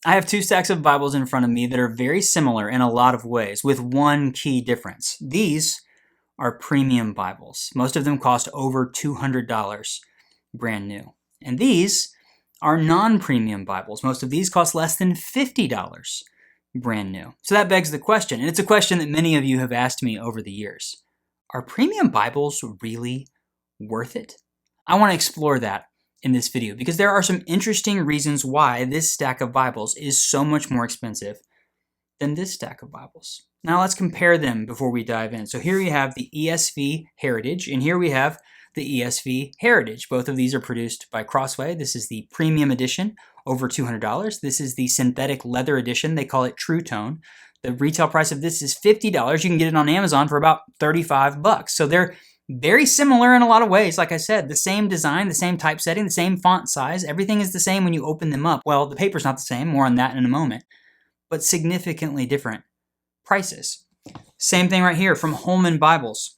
I have two stacks of Bibles in front of me that are very similar in a lot of ways, with one key difference. These are premium Bibles. Most of them cost over $200 brand new. And these are non-premium Bibles. Most of these cost less than $50 brand new. So that begs the question, and it's a question that many of you have asked me over the years. Are premium Bibles really worth it? I want to explore that in this video because there are some interesting reasons why this stack of Bibles is so much more expensive than this stack of Bibles. Now let's compare them before we dive in. So here we have the ESV Heritage, and here we have the ESV Heritage. Both of these are produced by Crossway. This is the premium edition, over $200. This is the synthetic leather edition. They call it True Tone. The retail price of this is $50. You can get it on Amazon for about $35. So they're very similar in a lot of ways. Like I said, the same design, the same typesetting, the same font size. Everything is the same when you open them up. Well, the paper's not the same. More on that in a moment. But significantly different prices. Same thing right here from Holman Bibles.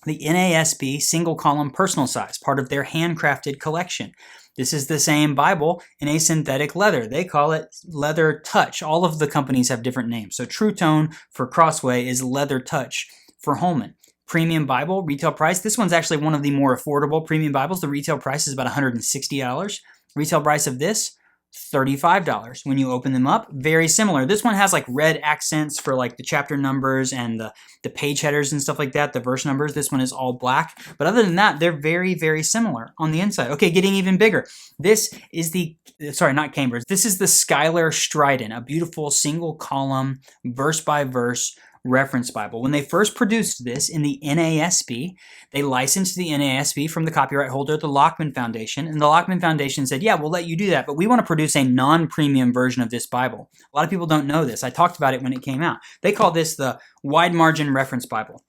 The NASB single column personal size, part of their handcrafted collection. This is the same Bible in a synthetic leather. They call it Leather Touch. All of the companies have different names. So True Tone for Crossway is Leather Touch for Holman. Premium Bible, retail price. This one's actually one of the more affordable premium Bibles. The retail price is about $160. Retail price of this, $35. When you open them up, very similar. This one has like red accents for like the chapter numbers and the page headers and stuff like that, the verse numbers. This one is all black. But other than that, they're very, very similar on the inside. Okay, getting even bigger. This is not Cambridge. This is the Schuyler Strident, a beautiful single column, verse by verse reference Bible. When they first produced this in the NASB, they licensed the NASB from the copyright holder, the Lockman Foundation, and the Lockman Foundation said, yeah, we'll let you do that, but we want to produce a non-premium version of this Bible. A lot of people don't know this. I talked about it when it came out. They call this the Wide Margin Reference Bible.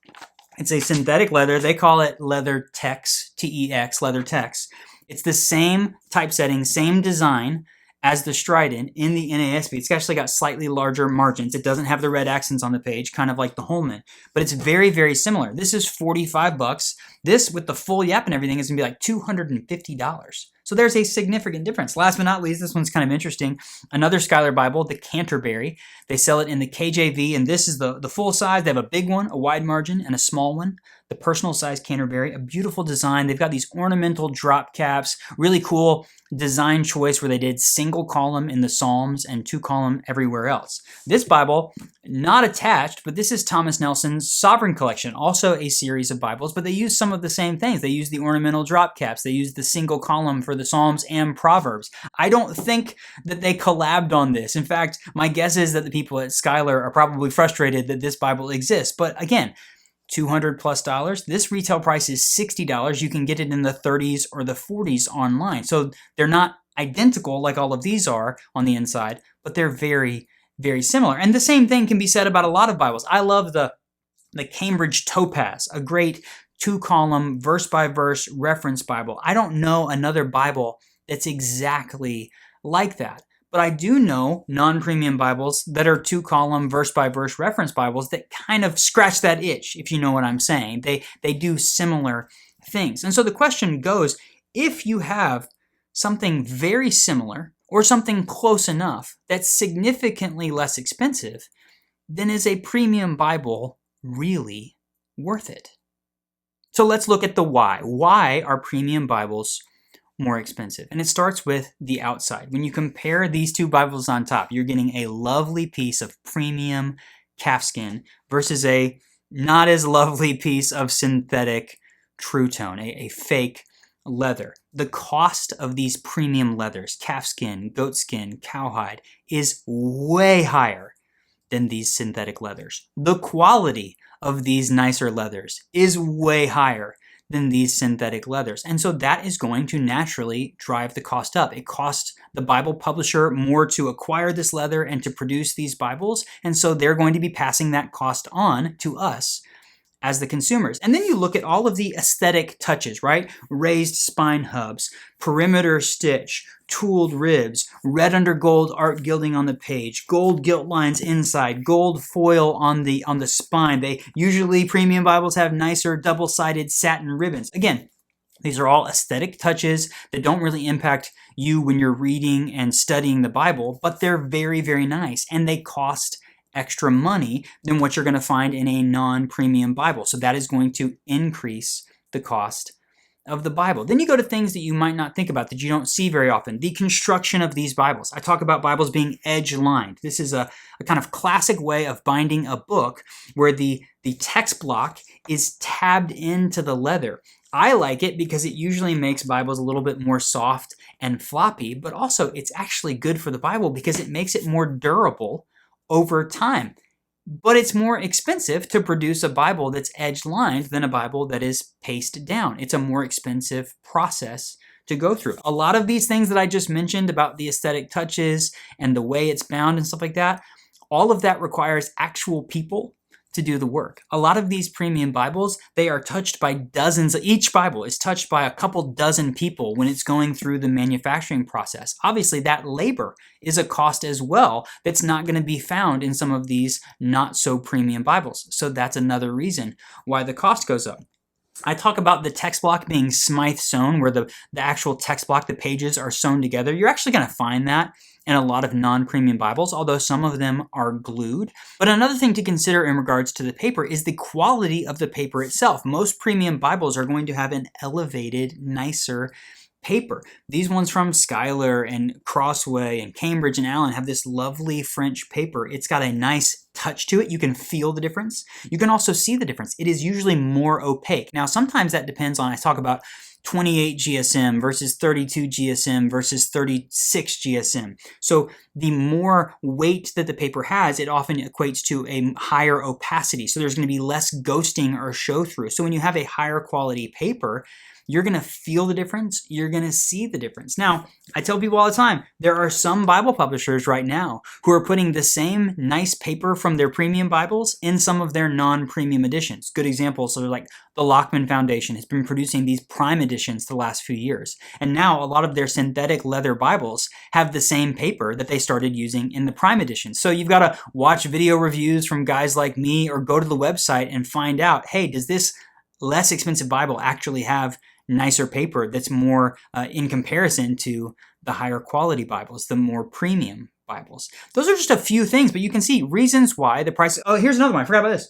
It's a synthetic leather. They call it Leather Tex, T-E-X, Leather Tex. It's the same typesetting, same design as the Strident in the NASB. It's actually got slightly larger margins. It doesn't have the red accents on the page, kind of like the Holman, but it's very, very similar. This is $45. This, with the full yap and everything, is gonna be like $250. So there's a significant difference. Last but not least, this one's kind of interesting. Another Schuyler Bible, the Canterbury. They sell it in the KJV, and this is the full size. They have a big one, a wide margin, and a small one. The personal size Canterbury, a beautiful design. They've got these ornamental drop caps, really cool design choice where they did single column in the Psalms and two column everywhere else. This Bible, not attached, but this is Thomas Nelson's Sovereign Collection, also a series of Bibles, but they use some of the same things. They use the ornamental drop caps. They use the single column for the Psalms and Proverbs. I don't think that they collabed on this. In fact, my guess is that the people at Schuyler are probably frustrated that this Bible exists. But again, $200+. This retail price is $60. You can get it in the 30s or the 40s online. So they're not identical like all of these are on the inside, but they're very, very similar. And the same thing can be said about a lot of Bibles. I love the Cambridge Topaz, a great two-column, verse-by-verse reference Bible. I don't know another Bible that's exactly like that. But I do know non-premium Bibles that are two-column, verse-by-verse reference Bibles that kind of scratch that itch, if you know what I'm saying. They do similar things. And so the question goes, if you have something very similar or something close enough that's significantly less expensive, then is a premium Bible really worth it? So let's look at the why. Why are premium Bibles more expensive? And it starts with the outside. When you compare these two Bibles on top, you're getting a lovely piece of premium calfskin versus a not as lovely piece of synthetic True Tone, a fake leather. The cost of these premium leathers, calfskin, goatskin, cowhide, is way higher than these synthetic leathers. The quality of these nicer leathers is way higher than these synthetic leathers. And so that is going to naturally drive the cost up. It costs the Bible publisher more to acquire this leather and to produce these Bibles. And so they're going to be passing that cost on to us as the consumers. And then you look at all of the aesthetic touches, right? Raised spine hubs, perimeter stitch, tooled ribs, red under gold art gilding on the page, gold gilt lines inside, gold foil on the spine. Premium Bibles have nicer double-sided satin ribbons. Again, These are all aesthetic touches that don't really impact you when you're reading and studying the Bible, but they're very, very nice, and they cost extra money than what you're going to find in a non-premium Bible. So that is going to increase the cost of the Bible. Then you go to things that you might not think about, that you don't see very often. The construction of these Bibles. I talk about Bibles being edge-lined. This is a kind of classic way of binding a book where the text block is tabbed into the leather. I like it because it usually makes Bibles a little bit more soft and floppy, but also it's actually good for the Bible because it makes it more durable over time. But it's more expensive to produce a Bible that's edge-lined than a Bible that is pasted down. It's a more expensive process to go through. A lot of these things that I just mentioned about the aesthetic touches and the way it's bound and stuff like that, all of that requires actual people to do the work. A lot of these premium Bibles, they are touched by dozens. Each Bible is touched by a couple dozen people when it's going through the manufacturing process. Obviously, that labor is a cost as well that's not going to be found in some of these not so premium Bibles. So that's another reason why the cost goes up. I talk about the text block being Smythe sewn, where the actual text block, the pages are sewn together. You're actually going to find that in a lot of non-premium Bibles, although some of them are glued. But another thing to consider in regards to the paper is the quality of the paper itself. Most premium Bibles are going to have an elevated, nicer paper. These ones from Schuyler and Crossway and Cambridge and Allen have this lovely French paper. It's got a nice touch to it. You can feel the difference. You can also see the difference. It is usually more opaque. Now, sometimes that depends on, I talk about 28 GSM versus 32 GSM versus 36 GSM. So the more weight that the paper has, it often equates to a higher opacity. So there's going to be less ghosting or show through. So when you have a higher quality paper, you're going to feel the difference. You're going to see the difference. Now, I tell people all the time, there are some Bible publishers right now who are putting the same nice paper from their premium Bibles in some of their non-premium editions. Good examples are like the Lockman Foundation has been producing these prime editions the last few years. And now a lot of their synthetic leather Bibles have the same paper that they started using in the prime edition. So you've got to watch video reviews from guys like me or go to the website and find out, hey, does this less expensive Bible actually have nicer paper that's more in comparison to the higher quality Bibles, the more premium Bibles. Those are just a few things, but you can see reasons why the price. Oh, here's another one. I forgot about this.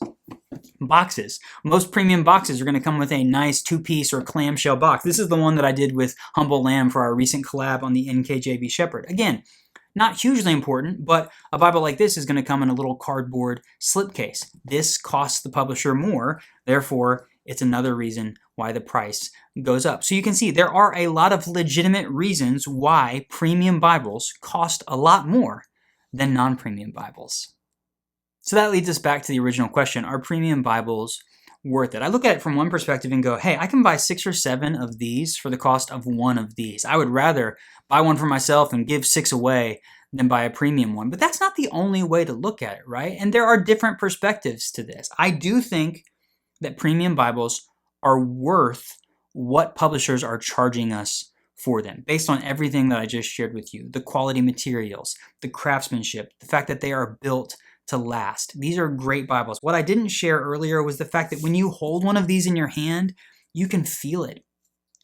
Boxes. Most premium boxes are going to come with a nice two-piece or clamshell box. This is the one that I did with Humble Lamb for our recent collab on the NKJV Shepherd. Again, not hugely important, but a Bible like this is going to come in a little cardboard slipcase. This costs the publisher more, therefore it's another reason why the price goes up. So you can see there are a lot of legitimate reasons why premium Bibles cost a lot more than non-premium Bibles. So that leads us back to the original question, are premium Bibles worth it? I look at it from one perspective and go, hey, I can buy 6 or 7 of these for the cost of one of these. I would rather buy one for myself and give 6 away than buy a premium one. But that's not the only way to look at it, right? And there are different perspectives to this. I do think that premium Bibles are worth what publishers are charging us for them, based on everything that I just shared with you. The quality materials, the craftsmanship, the fact that they are built to last. These are great Bibles. What I didn't share earlier was the fact that when you hold one of these in your hand, you can feel it.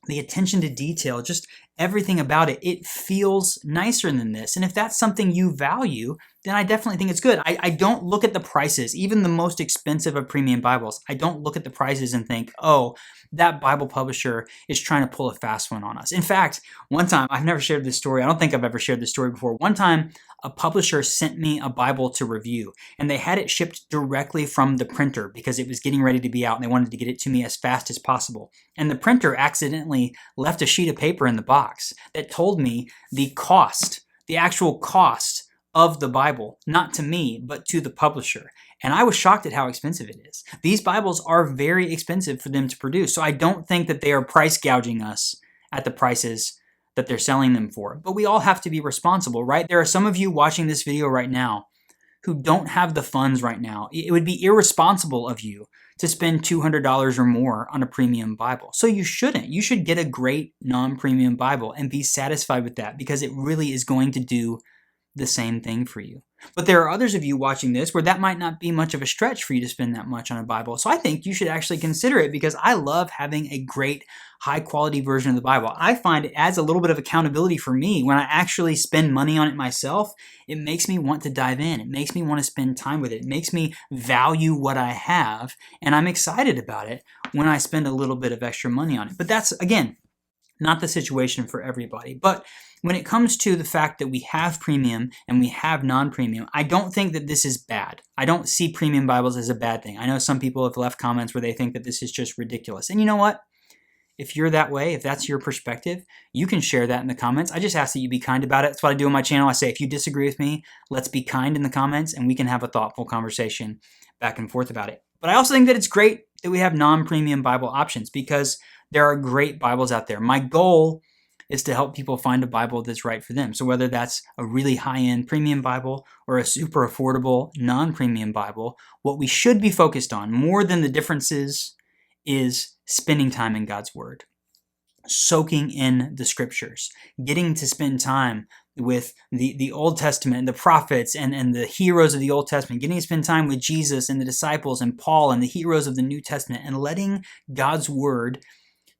The attention to detail, just everything about it, it feels nicer than this. And if that's something you value, then I definitely think it's good. I don't look at the prices, even the most expensive of premium Bibles. I don't look at the prices and think, oh, that Bible publisher is trying to pull a fast one on us. In fact, one time, I've never shared this story. I don't think I've ever shared this story before. One time, a publisher sent me a Bible to review, and they had it shipped directly from the printer because it was getting ready to be out, and they wanted to get it to me as fast as possible. And the printer accidentally left a sheet of paper in the box that told me the cost, the actual cost of the Bible, not to me, but to the publisher. And I was shocked at how expensive it is. These Bibles are very expensive for them to produce, so I don't think that they are price gouging us at the prices that they're selling them for. But we all have to be responsible, right? There are some of you watching this video right now who don't have the funds right now. It would be irresponsible of you to spend $200 or more on a premium Bible. So you shouldn't. You should get a great non-premium Bible and be satisfied with that because it really is going to do the same thing for you. But there are others of you watching this where that might not be much of a stretch for you to spend that much on a Bible. So I think you should actually consider it, because I love having a great, high-quality version of the Bible. I find it adds a little bit of accountability for me. When I actually spend money on it myself, it makes me want to dive in. It makes me want to spend time with it. It makes me value what I have, and I'm excited about it when I spend a little bit of extra money on it. But that's, again, not the situation for everybody. But when it comes to the fact that we have premium and we have non-premium, I don't think that this is bad. I don't see premium Bibles as a bad thing. I know some people have left comments where they think that this is just ridiculous. And you know what? If you're that way, if that's your perspective, you can share that in the comments. I just ask that you be kind about it. That's what I do on my channel. I say, if you disagree with me, let's be kind in the comments and we can have a thoughtful conversation back and forth about it. But I also think that it's great that we have non-premium Bible options, because there are great Bibles out there. My goal is to help people find a Bible that's right for them. So whether that's a really high-end premium Bible or a super affordable non-premium Bible, what we should be focused on more than the differences is spending time in God's Word, soaking in the Scriptures, getting to spend time with the Old Testament, the prophets, and the heroes of the Old Testament, getting to spend time with Jesus and the disciples and Paul and the heroes of the New Testament, and letting God's Word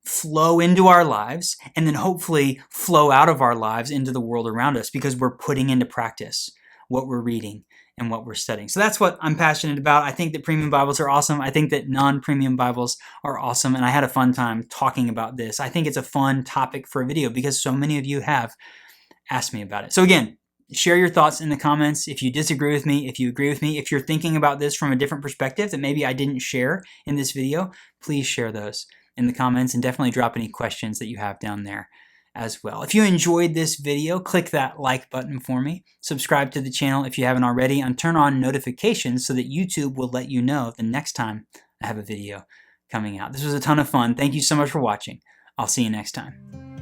flow into our lives and then hopefully flow out of our lives into the world around us, because we're putting into practice what we're reading and what we're studying. So that's what I'm passionate about. I think that premium Bibles are awesome. I think that non-premium Bibles are awesome. And I had a fun time talking about this. I think it's a fun topic for a video because so many of you have asked me about it. So again, share your thoughts in the comments. If you disagree with me, if you agree with me, if you're thinking about this from a different perspective that maybe I didn't share in this video, please share those in the comments, and definitely drop any questions that you have down there as well. If you enjoyed this video, click that like button for me. Subscribe to the channel if you haven't already, and turn on notifications so that YouTube will let you know the next time I have a video coming out. This was a ton of fun. Thank you so much for watching. I'll see you next time.